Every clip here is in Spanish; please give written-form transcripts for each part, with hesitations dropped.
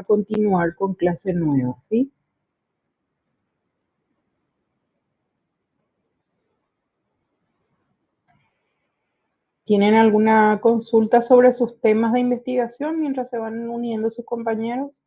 a continuar con clase nueva, ¿sí? ¿Tienen alguna consulta sobre sus temas de investigación mientras se van uniendo sus compañeros?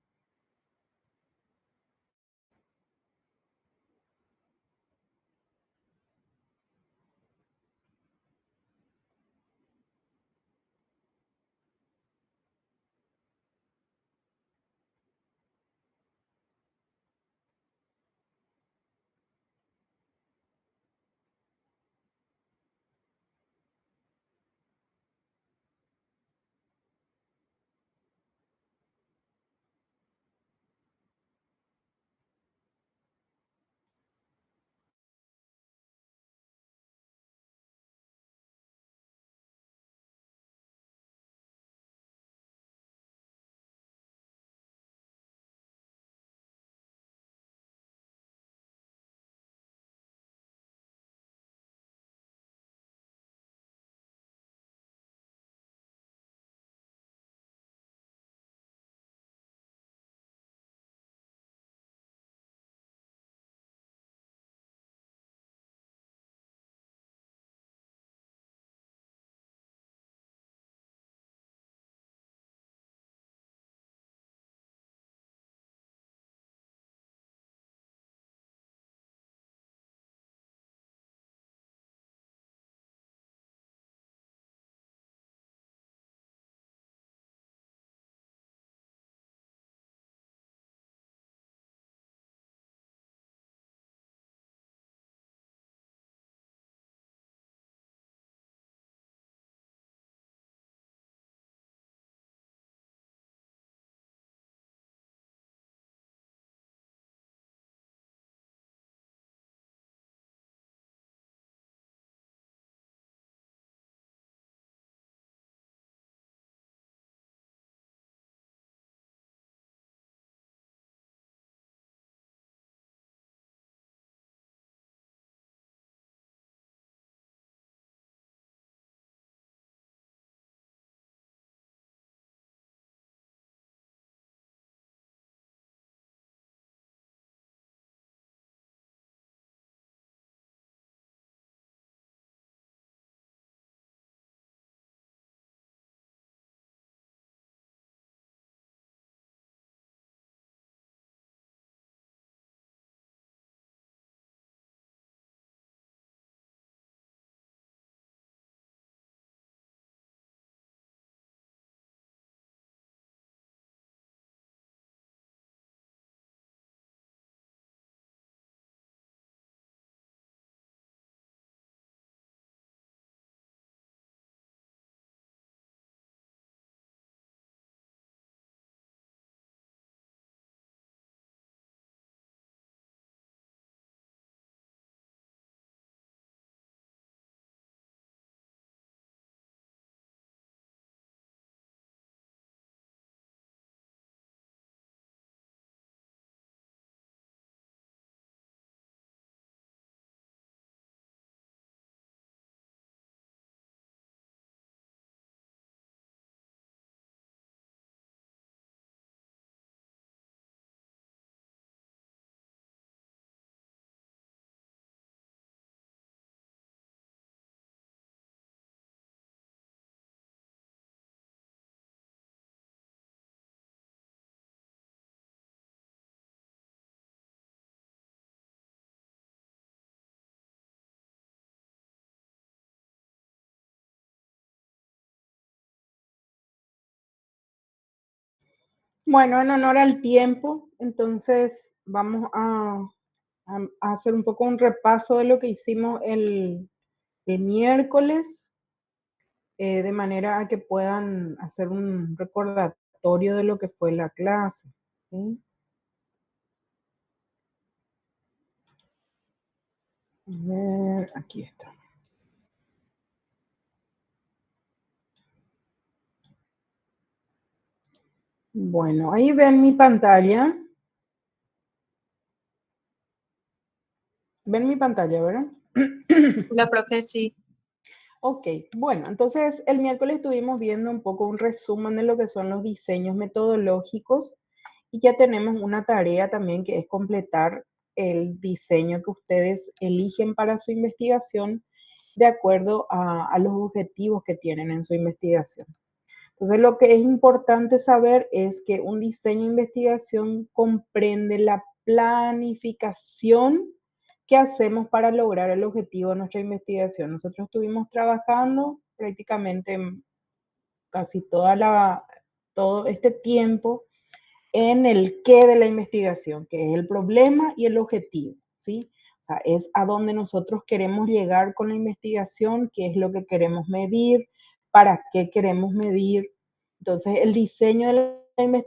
Bueno, en honor al tiempo, entonces vamos a hacer un poco un repaso de lo que hicimos el miércoles, de manera a que puedan hacer un recordatorio de lo que fue la clase, ¿sí? A ver, aquí está. Bueno, ahí ven mi pantalla. Ven mi pantalla, ¿verdad? La profe sí. Ok, bueno, entonces el miércoles estuvimos viendo un poco un resumen de lo que son los diseños metodológicos y ya tenemos una tarea también que es completar el diseño que ustedes eligen para su investigación de acuerdo a los objetivos que tienen en su investigación. Entonces, lo que es importante saber es que un diseño de investigación comprende la planificación que hacemos para lograr el objetivo de nuestra investigación. Nosotros estuvimos trabajando prácticamente casi todo este tiempo en el qué de la investigación, que es el problema y el objetivo, ¿sí? O sea, es a donde nosotros queremos llegar con la investigación, qué es lo que queremos medir, para qué queremos medir. Entonces, el diseño de la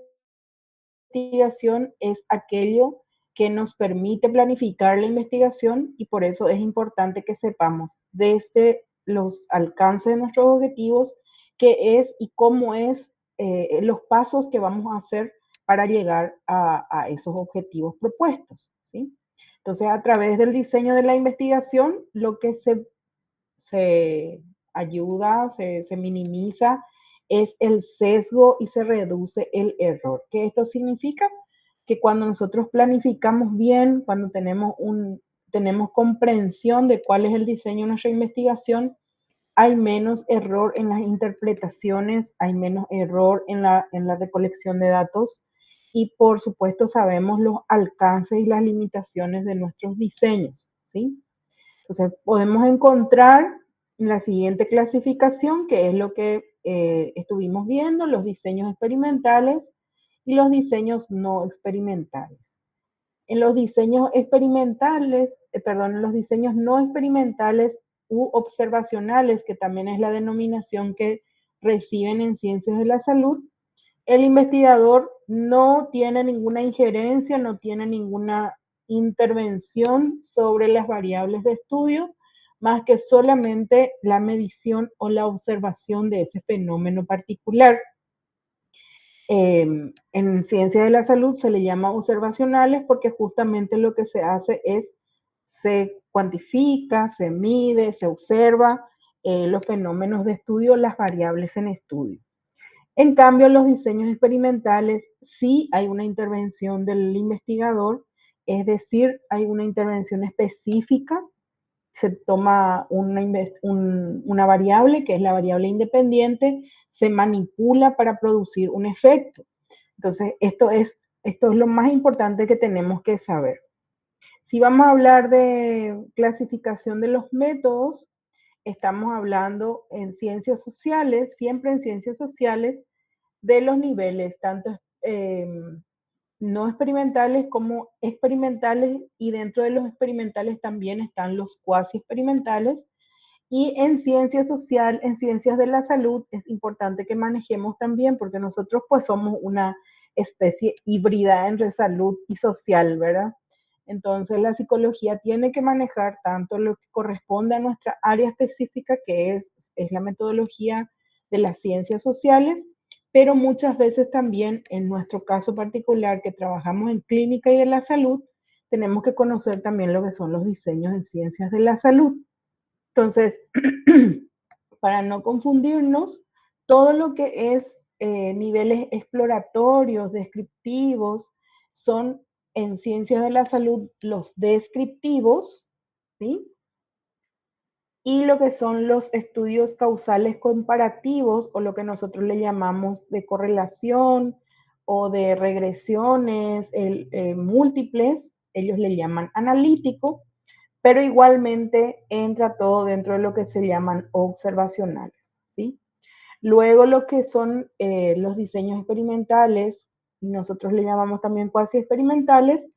investigación es aquello que nos permite planificar la investigación y por eso es importante que sepamos desde los alcances de nuestros objetivos qué es y cómo es los pasos que vamos a hacer para llegar a esos objetivos propuestos, ¿sí? Entonces, a través del diseño de la investigación, lo que se ayuda, se minimiza, es el sesgo y se reduce el error. ¿Qué esto significa? Que cuando nosotros planificamos bien, cuando tenemos comprensión de cuál es el diseño de nuestra investigación, hay menos error en las interpretaciones, hay menos error en la recolección de datos y por supuesto sabemos los alcances y las limitaciones de nuestros diseños, ¿sí? Entonces, podemos encontrar la siguiente clasificación, que es lo que estuvimos viendo, los diseños experimentales y los diseños no experimentales. En los diseños experimentales, en los diseños no experimentales u observacionales, que también es la denominación que reciben en ciencias de la salud, el investigador no tiene ninguna injerencia, no tiene ninguna intervención sobre las variables de estudio, más que solamente la medición o la observación de ese fenómeno particular. En ciencia de la salud se le llama observacionales porque justamente lo que se hace es se cuantifica, se mide, se observa los fenómenos de estudio, las variables en estudio. En cambio, los diseños experimentales sí hay una intervención del investigador, es decir, hay una intervención específica, se toma una variable, que es la variable independiente, se manipula para producir un efecto. Entonces, esto es lo más importante que tenemos que saber. Si vamos a hablar de clasificación de los métodos, estamos hablando en ciencias sociales, siempre en ciencias sociales, de los niveles, tanto no experimentales como experimentales, y dentro de los experimentales también están los cuasi experimentales. Y en ciencias social, en ciencias de la salud, es importante que manejemos también, porque nosotros pues somos una especie híbrida entre salud y social, ¿verdad? Entonces la psicología tiene que manejar tanto lo que corresponde a nuestra área específica, que es la metodología de las ciencias sociales, pero muchas veces también en nuestro caso particular que trabajamos en clínica y de la salud, tenemos que conocer también lo que son los diseños en ciencias de la salud. Entonces, para no confundirnos, todo lo que es niveles exploratorios, descriptivos, son en ciencias de la salud los descriptivos, ¿sí? Y lo que son los estudios causales comparativos o lo que nosotros le llamamos de correlación o de regresiones múltiples, ellos le llaman analítico, pero igualmente entra todo dentro de lo que se llaman observacionales, ¿sí? Luego lo que son los diseños experimentales, nosotros le llamamos también cuasi experimentales,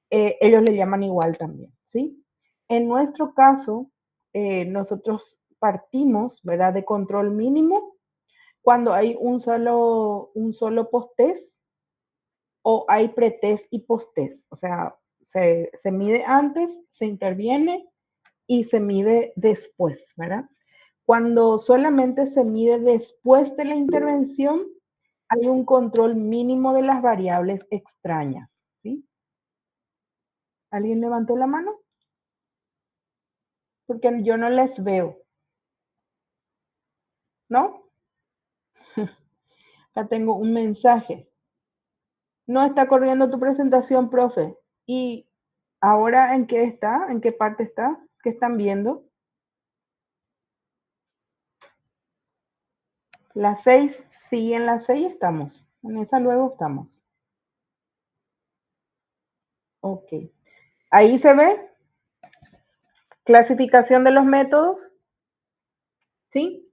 ellos le llaman igual también, ¿sí? En nuestro caso, nosotros partimos, ¿verdad?, de control mínimo cuando hay un solo post-test o hay pretest y post-test, o sea, se mide antes, se interviene y se mide después, ¿verdad? Cuando solamente se mide después de la intervención, hay un control mínimo de las variables extrañas, ¿sí? ¿Alguien levantó la mano? Porque yo no les veo, ¿no? Acá tengo un mensaje. No está corriendo tu presentación, profe. ¿Y ahora en qué está? ¿En qué parte está? ¿Qué están viendo? Las 6. Sí, en las 6 estamos. En esa luego estamos. Ok. Ahí se ve clasificación de los métodos. ¿Sí?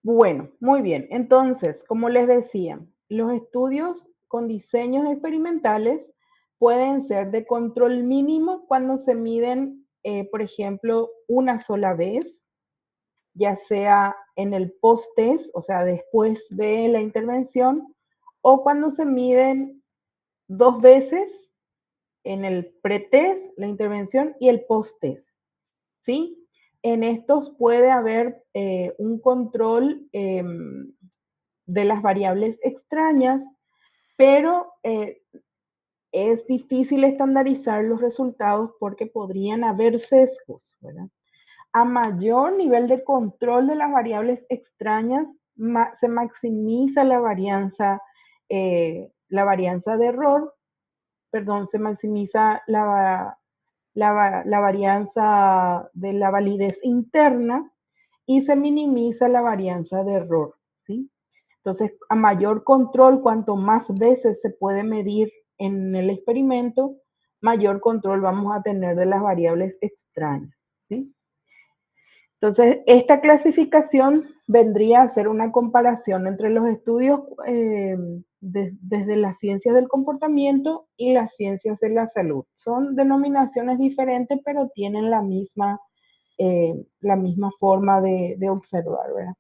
Bueno, muy bien. Entonces, como les decía, los estudios con diseños experimentales pueden ser de control mínimo cuando se miden, por ejemplo, una sola vez, ya sea en el post-test, o sea, después de la intervención, o cuando se miden 2 veces en el pre-test, la intervención y el post-test. ¿Sí? En estos puede haber un control de las variables extrañas, pero es difícil estandarizar los resultados porque podrían haber sesgos, ¿verdad? A mayor nivel de control de las variables extrañas, se maximiza la varianza de error, perdón, se maximiza la varianza de la validez interna y se minimiza la varianza de error, ¿sí? Entonces, a mayor control, cuanto más veces se puede medir en el experimento, mayor control vamos a tener de las variables extrañas, ¿sí? Entonces, esta clasificación vendría a ser una comparación entre los estudios desde las ciencias del comportamiento y las ciencias de la salud. Son denominaciones diferentes, pero tienen la misma forma de observar, ¿verdad?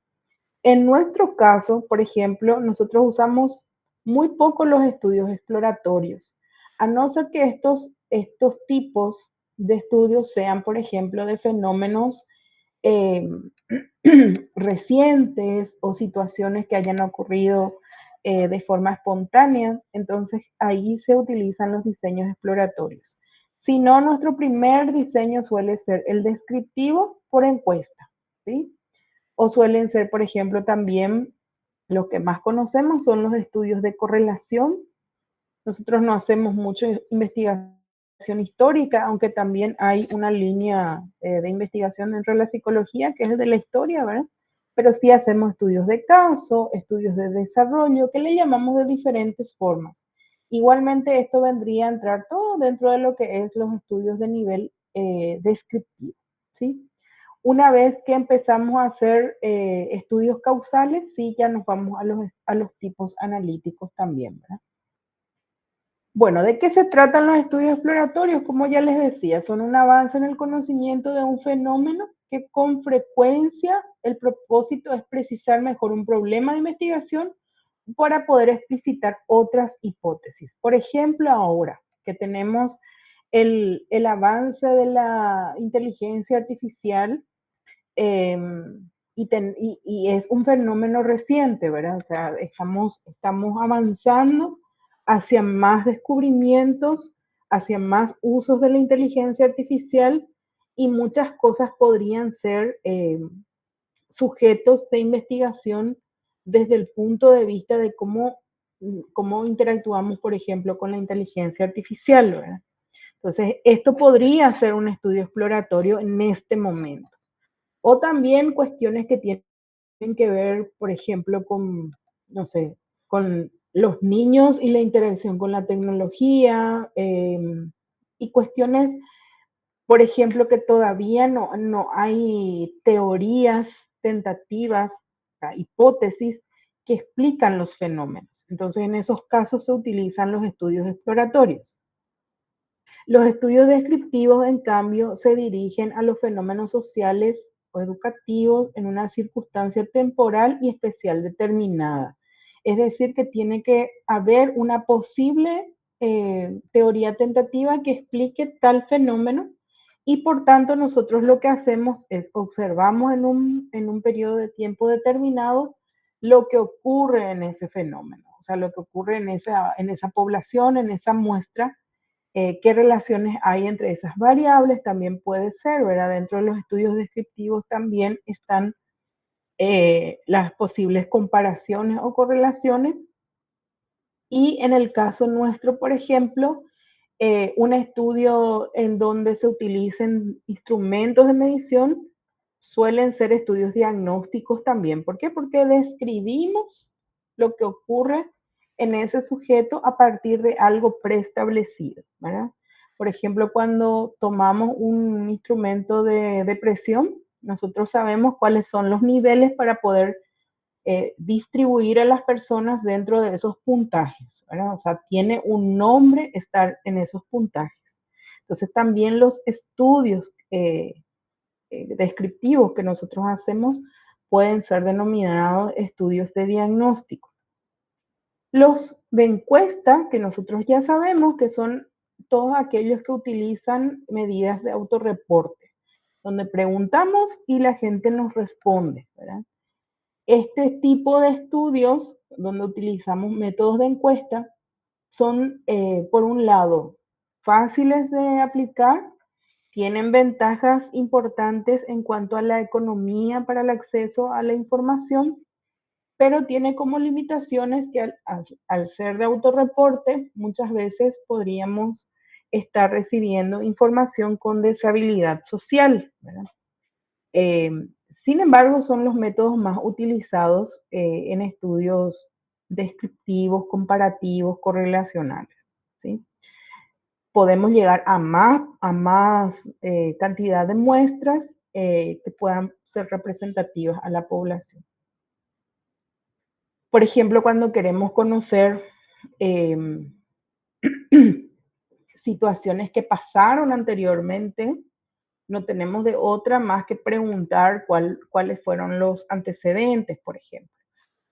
En nuestro caso, por ejemplo, nosotros usamos muy poco los estudios exploratorios, a no ser que estos tipos de estudios sean, por ejemplo, de fenómenos eh, recientes o situaciones que hayan ocurrido de forma espontánea. Entonces, ahí se utilizan los diseños exploratorios. Si no, nuestro primer diseño suele ser el descriptivo por encuesta, ¿sí? O suelen ser, por ejemplo, también los que más conocemos son los estudios de correlación. Nosotros no hacemos mucha investigación histórica, aunque también hay una línea de investigación dentro de la psicología, que es el de la historia, ¿verdad? Pero sí hacemos estudios de caso, estudios de desarrollo, que le llamamos de diferentes formas. Igualmente, esto vendría a entrar todo dentro de lo que es los estudios de nivel descriptivo, ¿sí? Una vez que empezamos a hacer estudios causales, sí, ya nos vamos a los tipos analíticos también, ¿verdad? Bueno, ¿de qué se tratan los estudios exploratorios? Como ya les decía, son un avance en el conocimiento de un fenómeno que con frecuencia el propósito es precisar mejor un problema de investigación para poder explicitar otras hipótesis. Por ejemplo, ahora que tenemos el avance de la inteligencia artificial, y es un fenómeno reciente, ¿verdad? O sea, estamos avanzando hacia más descubrimientos, hacia más usos de la inteligencia artificial y muchas cosas podrían ser sujetos de investigación desde el punto de vista de cómo interactuamos, por ejemplo, con la inteligencia artificial, ¿verdad? Entonces, esto podría ser un estudio exploratorio en este momento. O también cuestiones que tienen que ver, por ejemplo, con, no sé, con los niños y la interacción con la tecnología, y cuestiones, por ejemplo, que todavía no hay teorías tentativas, o sea, hipótesis que explican los fenómenos. Entonces, en esos casos se utilizan los estudios exploratorios. Los estudios descriptivos, en cambio, se dirigen a los fenómenos sociales o educativos en una circunstancia temporal y especial determinada. Es decir, que tiene que haber una posible teoría tentativa que explique tal fenómeno y por tanto nosotros lo que hacemos es observamos en un periodo de tiempo determinado lo que ocurre en ese fenómeno, o sea, lo que ocurre en esa población, en esa muestra, qué relaciones hay entre esas variables, también puede ser, ¿verdad? Dentro de los estudios descriptivos también están las posibles comparaciones o correlaciones Y en el caso nuestro, por ejemplo, un estudio en donde se utilicen instrumentos de medición suelen ser estudios diagnósticos también. ¿Por qué? Porque describimos lo que ocurre en ese sujeto a partir de algo preestablecido, ¿verdad? Por ejemplo, cuando tomamos un instrumento de presión, nosotros sabemos cuáles son los niveles para poder distribuir a las personas dentro de esos puntajes, ¿verdad? O sea, tiene un nombre estar en esos puntajes. Entonces, también los estudios descriptivos que nosotros hacemos pueden ser denominados estudios de diagnóstico. Los de encuesta, que nosotros ya sabemos que son todos aquellos que utilizan medidas de autorreporte, donde preguntamos y la gente nos responde, ¿verdad? Este tipo de estudios, donde utilizamos métodos de encuesta, son, por un lado, fáciles de aplicar, tienen ventajas importantes en cuanto a la economía para el acceso a la información, pero tiene como limitaciones que al ser de autorreporte, muchas veces podríamos estar recibiendo información con deshabilidad social, ¿verdad? Eh, Sin embargo, son los métodos más utilizados en estudios descriptivos, comparativos, correlacionales, ¿sí? Podemos llegar a más cantidad de muestras que puedan ser representativas a la población. Por ejemplo, cuando queremos conocer em, situaciones que pasaron anteriormente, no tenemos de otra más que preguntar cuáles fueron los antecedentes, por ejemplo.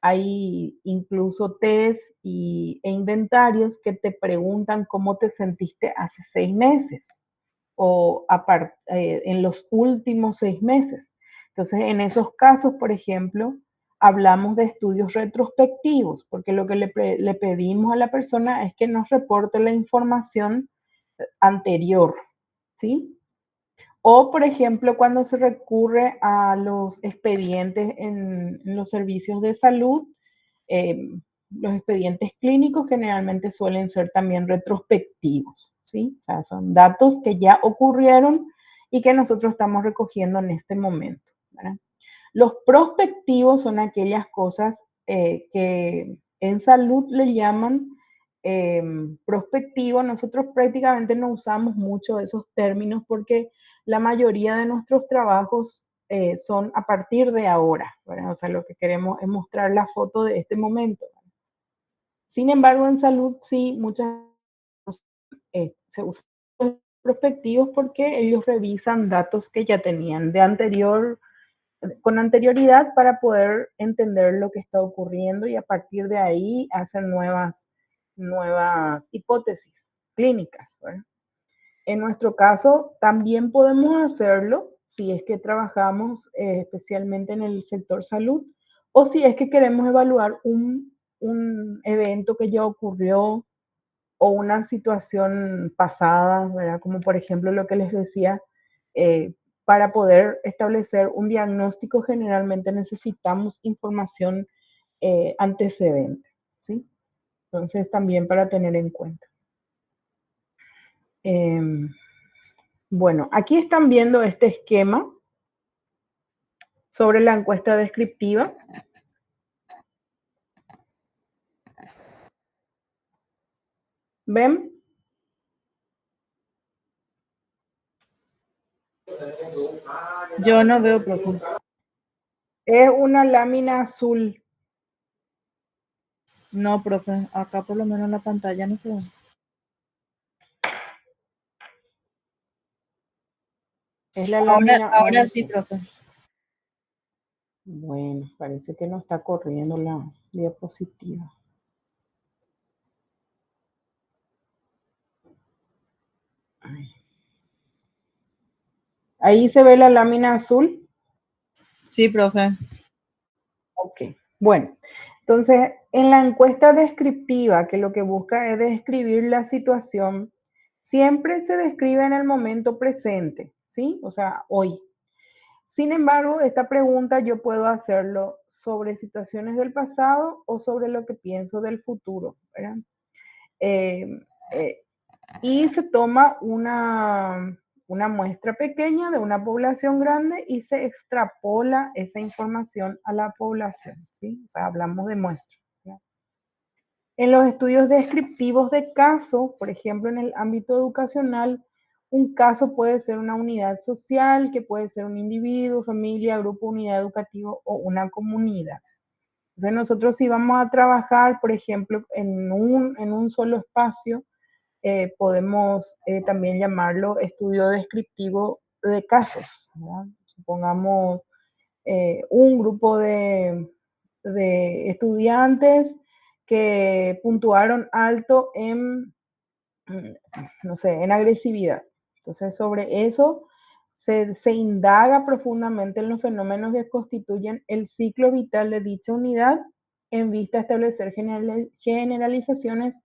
Hay incluso test e inventarios que te preguntan cómo te sentiste hace 6 meses o en los últimos 6 meses. Entonces, en esos casos, por ejemplo, hablamos de estudios retrospectivos, porque lo que le pedimos a la persona es que nos reporte la información anterior, ¿sí? O, por ejemplo, cuando se recurre a los expedientes en los servicios de salud, eh, los expedientes clínicos generalmente suelen ser también retrospectivos, ¿sí? O sea, son datos que ya ocurrieron y que nosotros estamos recogiendo en este momento, ¿verdad? Los prospectivos son aquellas cosas que en salud le llaman prospectivo. Nosotros prácticamente no usamos mucho esos términos porque la mayoría de nuestros trabajos son a partir de ahora, ¿verdad? O sea, lo que queremos es mostrar la foto de este momento. Sin embargo, en salud sí, muchas se usan prospectivos porque ellos revisan datos que ya tenían con anterioridad para poder entender lo que está ocurriendo y a partir de ahí hacer nuevas hipótesis clínicas, ¿verdad? En nuestro caso, también podemos hacerlo si es que trabajamos especialmente en el sector salud o si es que queremos evaluar un evento que ya ocurrió o una situación pasada, ¿verdad? Como por ejemplo lo que les decía, para poder establecer un diagnóstico generalmente necesitamos información antecedente, ¿sí? Entonces también para tener en cuenta. Bueno, aquí están viendo este esquema sobre la encuesta descriptiva. ¿Ven? Yo no veo, profe. Es una lámina azul. No, profe, acá por lo menos en la pantalla no se ve. Es la lámina. Ahora sí, profe. Bueno, parece que no está corriendo la diapositiva. Ahí se ve la lámina azul. Sí, profe. Ok, bueno, entonces en la encuesta descriptiva, que lo que busca es describir la situación, siempre se describe en el momento presente, ¿sí? O sea, hoy. Sin embargo, esta pregunta yo puedo hacerlo sobre situaciones del pasado o sobre lo que pienso del futuro, ¿verdad? Eh, eh, y se toma una muestra pequeña de una población grande y se extrapola esa información a la población, ¿sí? O sea, hablamos de muestra, ¿verdad? En los estudios descriptivos de caso, por ejemplo, en el ámbito educacional, un caso puede ser una unidad social, que puede ser un individuo, familia, grupo, unidad educativa o una comunidad. Entonces nosotros si vamos a trabajar, por ejemplo, en un solo espacio, podemos también llamarlo estudio descriptivo de casos, ¿verdad? Supongamos un grupo de estudiantes que puntuaron alto en, no sé, en agresividad. Entonces, sobre eso se indaga profundamente en los fenómenos que constituyen el ciclo vital de dicha unidad en vista de establecer generalizaciones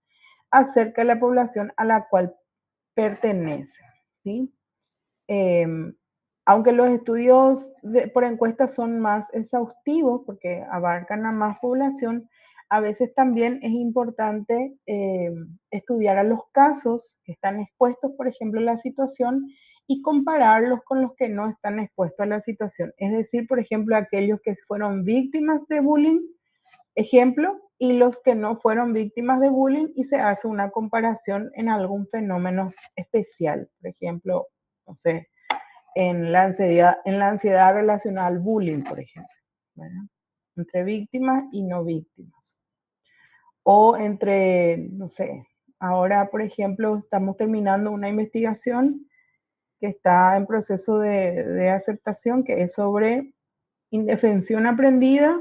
acerca de la población a la cual pertenece, ¿sí? Eh, Aunque los estudios por encuestas son más exhaustivos porque abarcan a más población, a veces también es importante estudiar a los casos que están expuestos, por ejemplo, a la situación y compararlos con los que no están expuestos a la situación. Es decir, por ejemplo, aquellos que fueron víctimas de bullying, ejemplo, y los que no fueron víctimas de bullying y se hace una comparación en algún fenómeno especial, por ejemplo, no sé, en la ansiedad relacionada al bullying, por ejemplo, ¿verdad? Entre víctimas y no víctimas. O entre, no sé, ahora, por ejemplo, estamos terminando una investigación que está en proceso de aceptación, que es sobre indefensión aprendida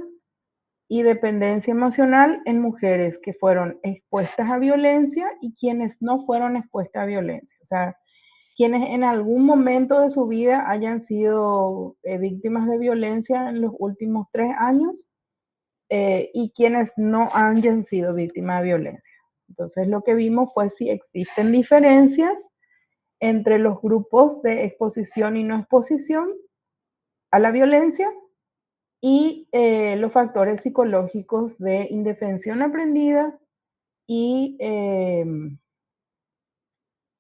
y dependencia emocional en mujeres que fueron expuestas a violencia y quienes no fueron expuestas a violencia. O sea, quienes en algún momento de su vida hayan sido víctimas de violencia en los últimos 3 años y quienes no hayan sido víctimas de violencia. Entonces lo que vimos fue si existen diferencias entre los grupos de exposición y no exposición a la violencia y los factores psicológicos de indefensión aprendida y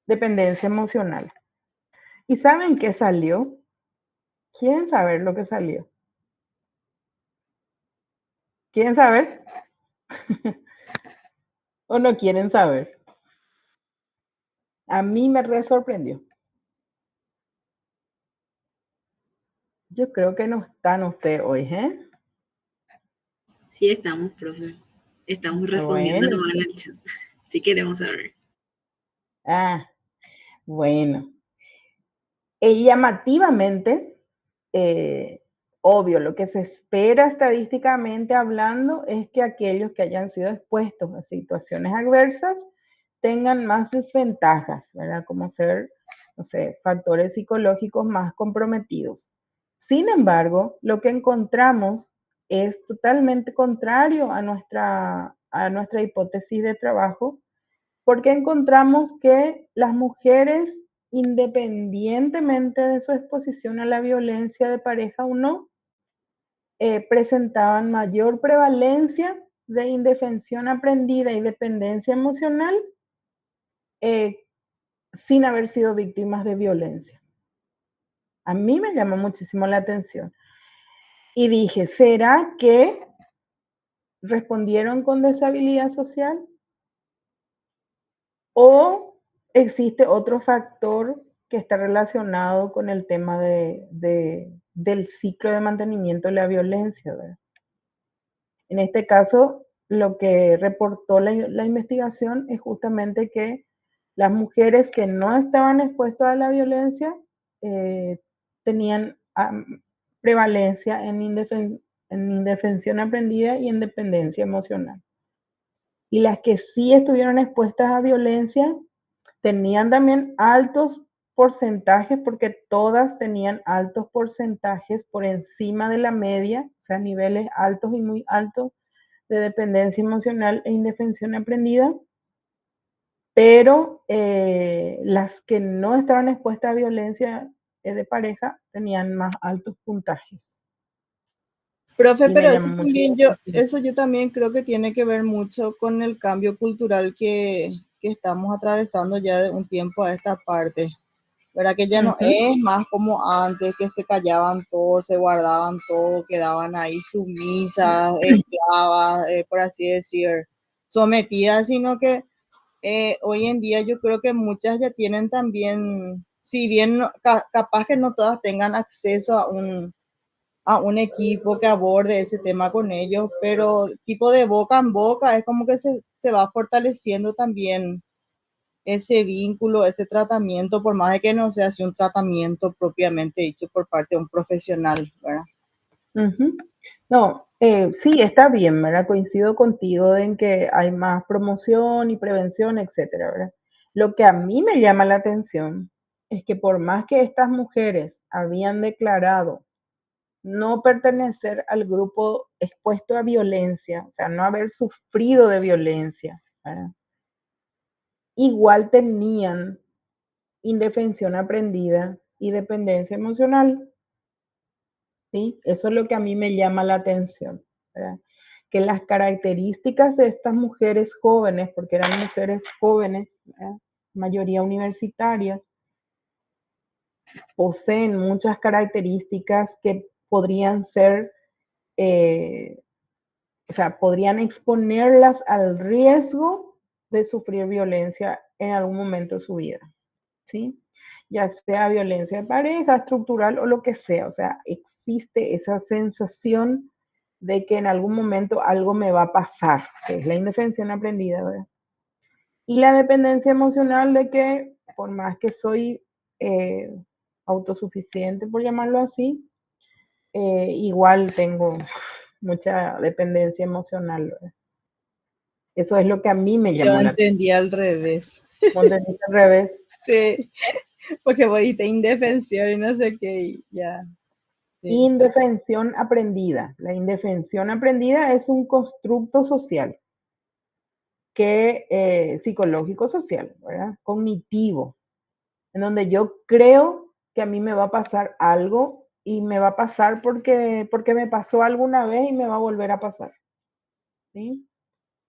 dependencia emocional. ¿Y saben qué salió? ¿Quieren saber lo que salió? ¿Quieren saber? ¿O no quieren saber? A mí me re sorprendió. Yo creo que no están ustedes hoy, ¿eh? Sí, estamos, profe. Estamos respondiendo Bueno, nomás en el chat. Si queremos saber. bueno. Llamativamente, eh, obvio, lo que se espera estadísticamente hablando es que aquellos que hayan sido expuestos a situaciones adversas tengan más desventajas, ¿verdad? Como ser, no sé, factores psicológicos más comprometidos. Sin embargo, lo que encontramos es totalmente contrario a nuestra hipótesis de trabajo, porque encontramos que las mujeres, independientemente de su exposición a la violencia de pareja o no, presentaban mayor prevalencia de indefensión aprendida y dependencia emocional eh, sin haber sido víctimas de violencia. A mí me llamó muchísimo la atención. Y dije, ¿será que respondieron con deshabilidad social? ¿O existe otro factor que está relacionado con el tema del ciclo de mantenimiento de la violencia, ¿verdad? En este caso, lo que reportó la investigación es justamente que las mujeres que no estaban expuestas a la violencia tenían prevalencia en indefensión aprendida y en dependencia emocional. Y las que sí estuvieron expuestas a violencia tenían también altos porcentajes, porque todas tenían altos porcentajes por encima de la media, o sea, niveles altos y muy altos de dependencia emocional e indefensión aprendida, pero las que no estaban expuestas a violencia de pareja tenían más altos puntajes. Profe, Y pero me eso llamó mucho también la yo, atención. eso yo también creo que tiene que ver mucho con el cambio cultural que estamos atravesando ya de un tiempo a esta parte. ¿Verdad? Que ya no Ujú, es más como antes, que se callaban todo, se guardaban todo, quedaban ahí sumisas, esclavas, por así decir, sometidas, sino que hoy en día yo creo que muchas ya tienen también, si bien capaz que no todas tengan acceso a un equipo que aborde ese tema con ellos, pero tipo de boca en boca es como que se va fortaleciendo también ese vínculo, ese tratamiento, por más de que no sea así un tratamiento propiamente dicho por parte de un profesional, ¿verdad? ujú. No, sí, está bien, ¿verdad? Coincido contigo en que hay más promoción y prevención, etcétera, ¿verdad? Lo que a mí me llama la atención es que por más que estas mujeres habían declarado no pertenecer al grupo expuesto a violencia, o sea, no haber sufrido de violencia, ¿verdad? Igual tenían indefensión aprendida y dependencia emocional, ¿sí? Eso es lo que a mí me llama la atención, ¿verdad? Que las características de estas mujeres jóvenes, porque eran mujeres jóvenes, ¿verdad? Mayoría universitarias, poseen muchas características que podrían ser, eh, o sea, podrían exponerlas al riesgo de sufrir violencia en algún momento de su vida, ¿sí? Ya sea violencia de pareja, estructural o lo que sea. O sea, existe esa sensación de que en algún momento algo me va a pasar, que es la indefensión aprendida, ¿verdad? Y la dependencia emocional de que por más que soy eh, autosuficiente, por llamarlo así, igual tengo mucha dependencia emocional, ¿verdad? Eso es lo que a mí me Yo llamó la atención. entendí al revés. Montenegro al revés. Sí, porque vos dijiste indefensión y no sé qué, y ya. Sí. Indefensión aprendida. La indefensión aprendida es un constructo social que psicológico social, ¿verdad? Cognitivo, en donde yo creo que a mí me va a pasar algo y me va a pasar porque me pasó alguna vez y me va a volver a pasar, ¿sí?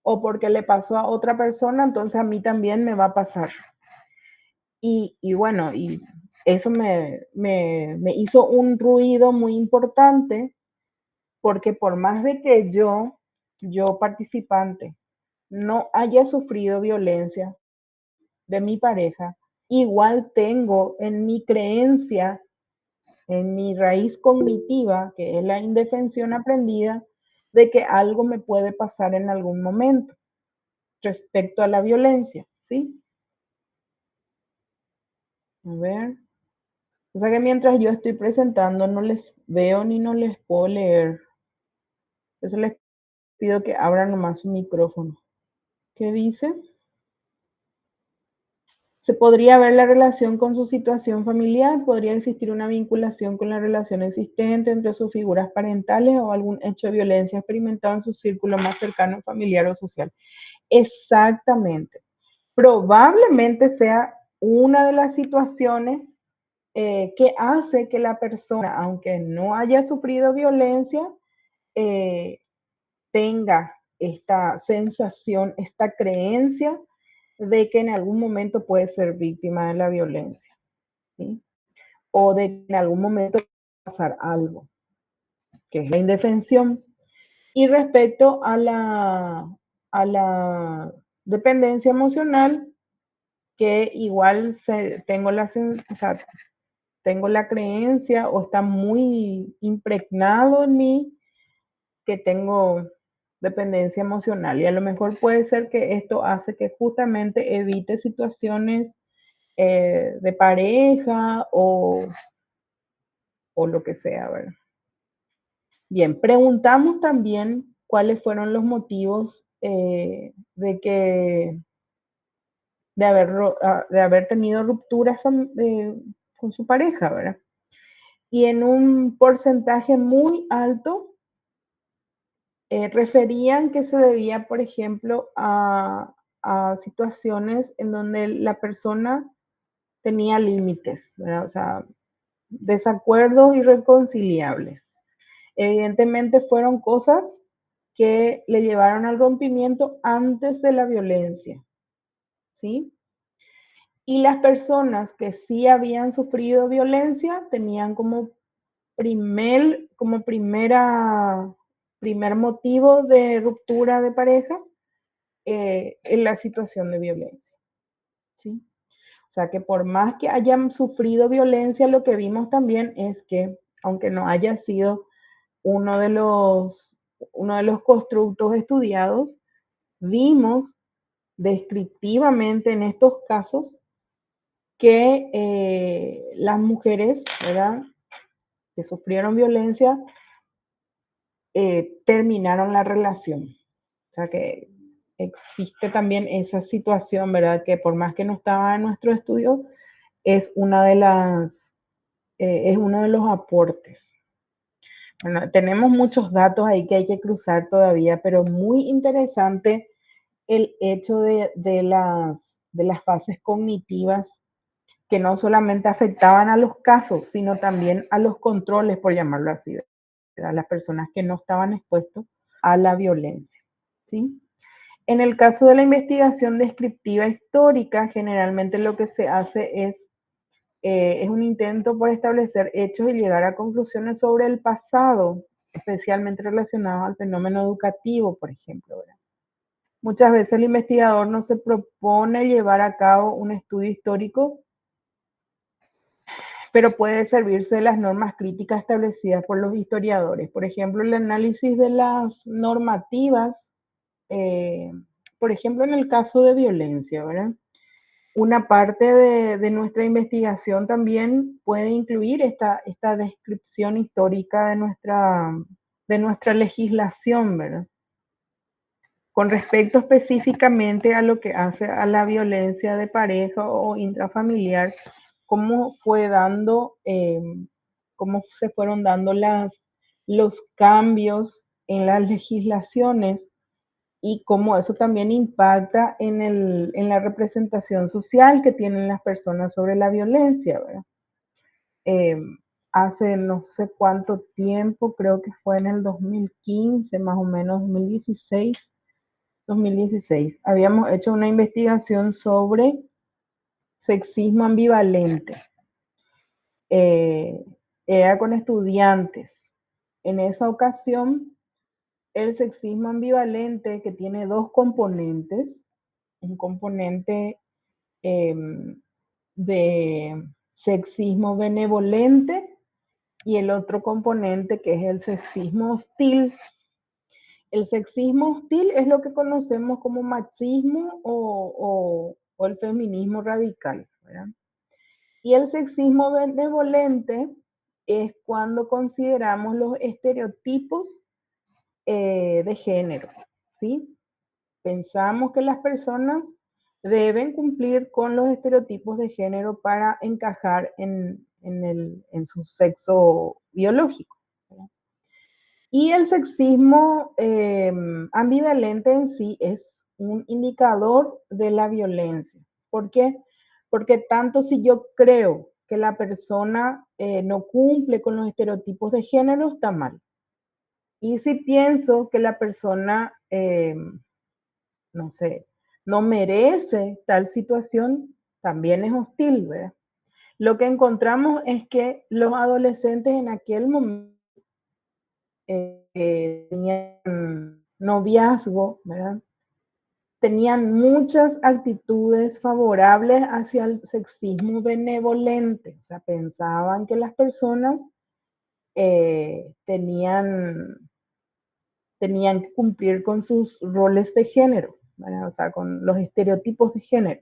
O porque le pasó a otra persona, entonces a mí también me va a pasar. Y bueno, y eso me hizo un ruido muy importante porque por más de que yo participante, no haya sufrido violencia de mi pareja, igual tengo en mi creencia, en mi raíz cognitiva, que es la indefensión aprendida, de que algo me puede pasar en algún momento respecto a la violencia, ¿sí? A ver. O sea que mientras yo estoy presentando no les veo ni no les puedo leer. Eso les pido que abran nomás su micrófono. ¿Qué dice? Se podría ver la relación con su situación familiar, podría existir una vinculación con la relación existente entre sus figuras parentales o algún hecho de violencia experimentado en su círculo más cercano, familiar o social. Exactamente. Probablemente sea una de las situaciones que hace que la persona, aunque no haya sufrido violencia, eh, tenga esta sensación, esta creencia de que en algún momento puede ser víctima de la violencia, ¿sí? O de que en algún momento puede pasar algo, que es la indefensión. Y respecto a la dependencia emocional, que igual tengo, o sea, tengo la creencia o está muy impregnado en mí que tengo dependencia emocional y a lo mejor puede ser que esto hace que justamente evite situaciones de pareja o lo que sea, ¿verdad? Bien, preguntamos también cuáles fueron los motivos de haber tenido rupturas con su pareja, ¿verdad? Y en un porcentaje muy alto referían que se debía, por ejemplo, a situaciones en donde la persona tenía límites, ¿verdad? O sea, desacuerdos irreconciliables. Evidentemente fueron cosas que le llevaron al rompimiento antes de la violencia, ¿sí? Y las personas que sí habían sufrido violencia tenían como primer motivo de ruptura de pareja en la situación de violencia, ¿sí? O sea que por más que hayan sufrido violencia, lo que vimos también es que, aunque no haya sido uno de los, uno de los constructos estudiados, vimos descriptivamente en estos casos que las mujeres, ¿verdad?, que sufrieron violencia terminaron la relación. O sea que existe también esa situación, ¿verdad?, que por más que no estaba en nuestro estudio, es una de las, es uno de los aportes. Bueno, tenemos muchos datos ahí que hay que cruzar todavía, pero muy interesante el hecho de las fases cognitivas que no solamente afectaban a los casos, sino también a los controles, por llamarlo así, a las personas que no estaban expuestos a la violencia, ¿sí? En el caso de la investigación descriptiva histórica, generalmente lo que se hace es un intento por establecer hechos y llegar a conclusiones sobre el pasado, especialmente relacionados al fenómeno educativo, por ejemplo, ¿verdad? Muchas veces el investigador no se propone llevar a cabo un estudio histórico, pero puede servirse de las normas críticas establecidas por los historiadores. Por ejemplo, el análisis de las normativas, por ejemplo, en el caso de violencia, ¿verdad? Una parte de nuestra investigación también puede incluir esta descripción histórica de nuestra legislación, ¿verdad? Con respecto específicamente a lo que hace a la violencia de pareja o intrafamiliar, cómo cómo se fueron dando los cambios en las legislaciones y cómo eso también impacta en la representación social que tienen las personas sobre la violencia, ¿verdad? Eh, Hace no sé cuánto tiempo, creo que fue en el 2015, más o menos 2016, habíamos hecho una investigación sobre sexismo ambivalente. Eh, Era con estudiantes. En esa ocasión, el sexismo ambivalente, que tiene dos componentes, un componente de sexismo benevolente y el otro componente que es el sexismo hostil. El sexismo hostil es lo que conocemos como machismo o el feminismo radical, ¿verdad? Y el sexismo benevolente es cuando consideramos los estereotipos de género, ¿sí? Pensamos que las personas deben cumplir con los estereotipos de género para encajar en su sexo biológico, ¿verdad? Y el sexismo ambivalente en sí es un indicador de la violencia. ¿Por qué? Porque tanto si yo creo que la persona no cumple con los estereotipos de género, está mal. Y si pienso que la persona, no sé, no merece tal situación, también es hostil, ¿verdad? Lo que encontramos es que los adolescentes en aquel momento tenían noviazgo, ¿verdad? Tenían muchas actitudes favorables hacia el sexismo benevolente, o sea, pensaban que las personas tenían que cumplir con sus roles de género, ¿verdad? O sea, con los estereotipos de género.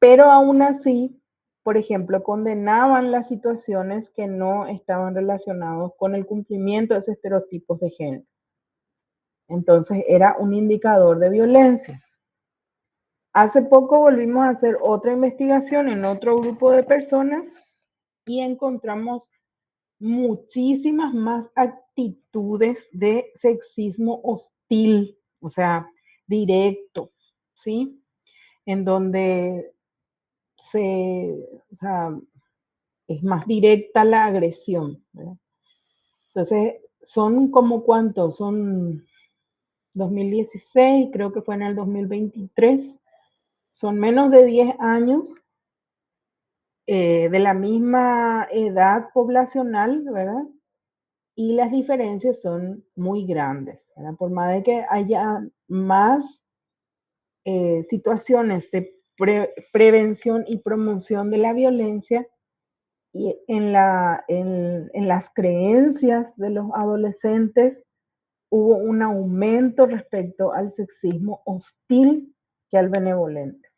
Pero aún así, por ejemplo, condenaban las situaciones que no estaban relacionadas con el cumplimiento de esos estereotipos de género. Entonces era un indicador de violencia. Hace poco volvimos a hacer otra investigación en otro grupo de personas y encontramos muchísimas más actitudes de sexismo hostil, o sea, directo, ¿sí? En donde o sea, es más directa la agresión, ¿verdad? Entonces, son como cuántos, son 2016, creo que fue en el 2023, son menos de 10 años de la misma edad poblacional, ¿verdad? Y las diferencias son muy grandes, ¿verdad? Por más de que haya más situaciones de prevención y promoción de la violencia, y en las creencias de los adolescentes hubo un aumento respecto al sexismo hostil que al benevolente.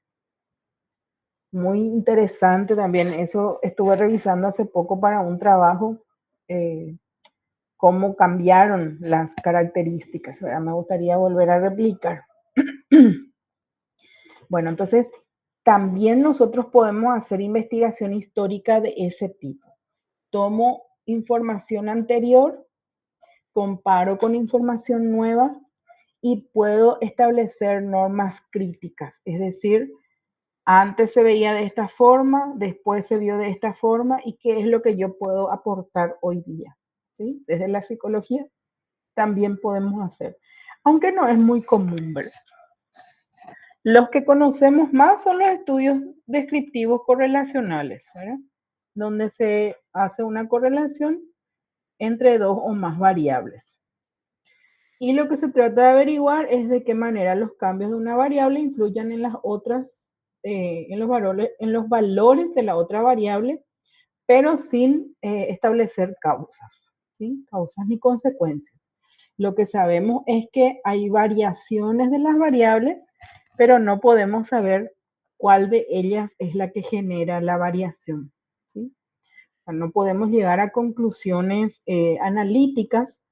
Muy interesante también, eso estuve revisando hace poco para un trabajo, cómo cambiaron las características, ¿verdad? Me gustaría volver a replicar. Bueno, entonces también nosotros podemos hacer investigación histórica de ese tipo. Tomo información anterior, comparo con información nueva y puedo establecer normas críticas, es decir, antes se veía de esta forma, después se vio de esta forma y qué es lo que yo puedo aportar hoy día, ¿sí? Desde la psicología también podemos hacer, aunque no es muy común, ¿verdad? Los que conocemos más son los estudios descriptivos correlacionales, ¿verdad? Donde se hace una correlación entre dos o más variables. Y lo que se trata de averiguar es de qué manera los cambios de una variable influyen en las otras, en los valores de la otra variable, pero sin establecer causas, ¿sí? Causas ni consecuencias. Lo que sabemos es que hay variaciones de las variables, pero no podemos saber cuál de ellas es la que genera la variación, ¿sí? O sea, no podemos llegar a conclusiones analíticas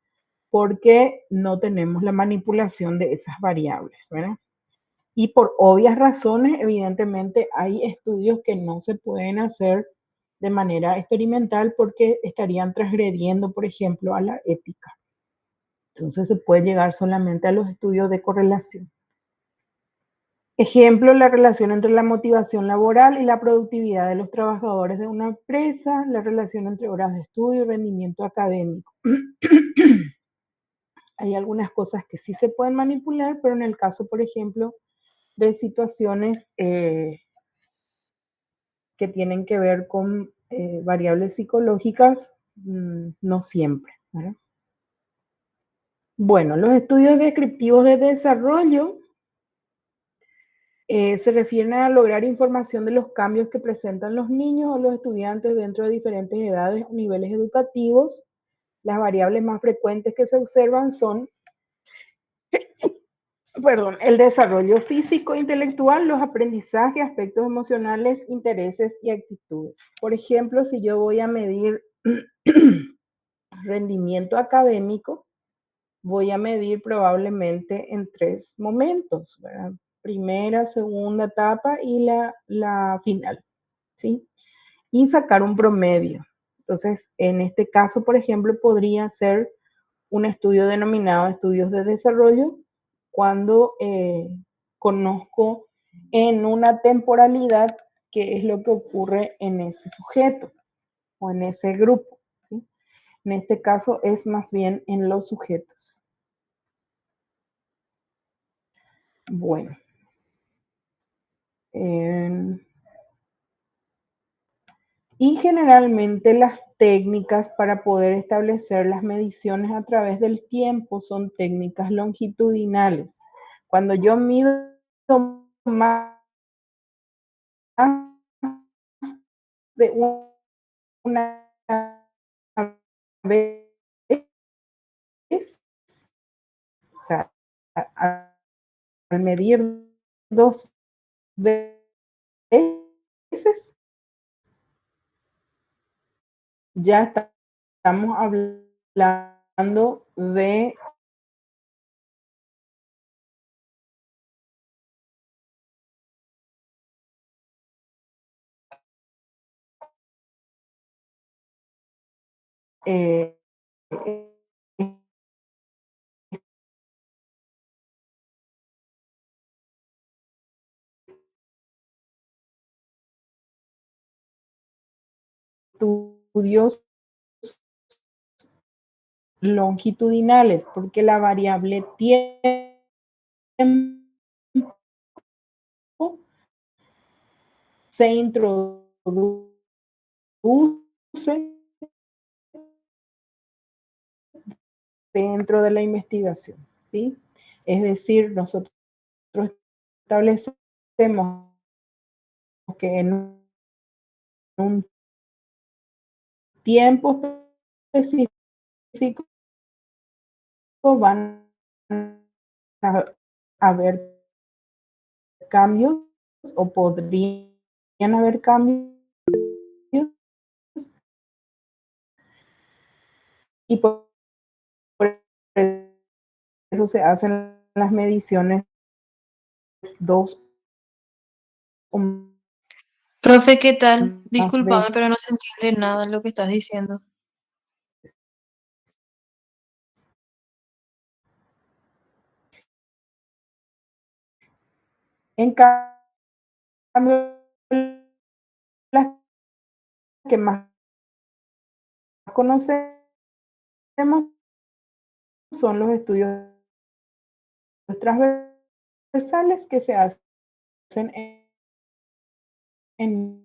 porque no tenemos la manipulación de esas variables, ¿verdad? Y por obvias razones, evidentemente, hay estudios que no se pueden hacer de manera experimental porque estarían transgrediendo, por ejemplo, a la ética. Entonces se puede llegar solamente a los estudios de correlación. Ejemplo, la relación entre la motivación laboral y la productividad de los trabajadores de una empresa, la relación entre horas de estudio y rendimiento académico. Hay algunas cosas que sí se pueden manipular, pero en el caso, por ejemplo, de situaciones que tienen que ver con variables psicológicas, no siempre, ¿verdad? Bueno, los estudios descriptivos de desarrollo se refieren a lograr información de los cambios que presentan los niños o los estudiantes dentro de diferentes edades o niveles educativos. Las variables más frecuentes que se observan son, perdón, el desarrollo físico e intelectual, los aprendizajes, aspectos emocionales, intereses y actitudes. Por ejemplo, si yo voy a medir rendimiento académico, voy a medir probablemente en 3 momentos, ¿verdad? Primera, segunda etapa y la final, ¿sí? Y sacar un promedio. Entonces, en este caso, por ejemplo, podría ser un estudio denominado estudios de desarrollo cuando conozco en una temporalidad qué es lo que ocurre en ese sujeto o en ese grupo, ¿sí? En este caso es más bien en los sujetos. Bueno, y generalmente las técnicas para poder establecer las mediciones a través del tiempo son técnicas longitudinales. Cuando yo mido más de una vez, o sea, al medir 2 veces, ya estamos hablando de eh, estudios longitudinales, porque la variable tiempo se introduce dentro de la investigación, ¿sí? Es decir, nosotros establecemos que en un tiempo específico van a haber cambios o podrían haber cambios y por eso se hacen las mediciones 2 o Profe, ¿qué tal? más Discúlpame, veces. pero no se entiende nada de lo que estás diciendo. En cambio, las que más conocemos son los estudios transversales que se hacen en